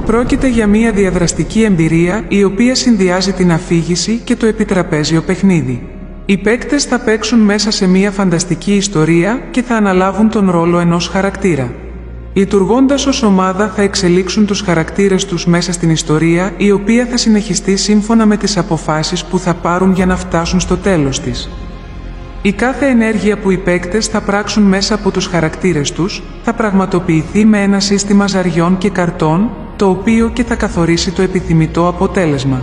Πρόκειται για μια διαδραστική εμπειρία η οποία συνδυάζει την αφήγηση και το επιτραπέζιο παιχνίδι. Οι παίκτες θα παίξουν μέσα σε μια φανταστική ιστορία και θα αναλάβουν τον ρόλο ενός χαρακτήρα. Λειτουργώντας ως ομάδα θα εξελίξουν τους χαρακτήρες τους μέσα στην ιστορία, η οποία θα συνεχιστεί σύμφωνα με τις αποφάσεις που θα πάρουν για να φτάσουν στο τέλος της. Η κάθε ενέργεια που οι παίκτες θα πράξουν μέσα από τους χαρακτήρες τους, θα πραγματοποιηθεί με ένα σύστημα ζαριών και καρτών, το οποίο και θα καθορίσει το επιθυμητό αποτέλεσμα.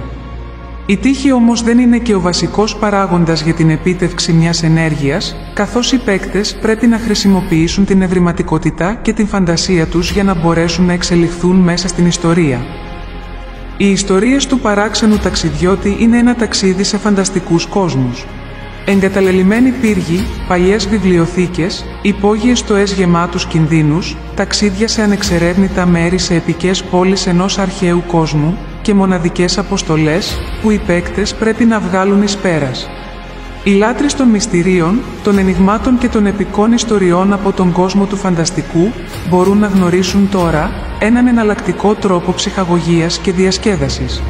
Η τύχη όμως δεν είναι και ο βασικός παράγοντας για την επίτευξη μιας ενέργειας, καθώς οι παίκτες πρέπει να χρησιμοποιήσουν την ευρηματικότητα και την φαντασία τους για να μπορέσουν να εξελιχθούν μέσα στην ιστορία. Οι ιστορίες του παράξενου ταξιδιώτη είναι ένα ταξίδι σε φανταστικούς κόσμους. Εγκαταλελειμμένοι πύργοι, παλιές βιβλιοθήκες, υπόγειες στοές γεμάτους κινδύνους, ταξίδια σε ανεξερεύνητα μέρη σε επικές πόλεις ενός αρχαίου κόσμου και μοναδικές αποστολές που οι παίκτες πρέπει να βγάλουν εις πέρας. Οι λάτρεις των μυστηρίων, των ενιγμάτων και των επικών ιστοριών από τον κόσμο του φανταστικού μπορούν να γνωρίσουν τώρα έναν εναλλακτικό τρόπο ψυχαγωγίας και διασκέδασης.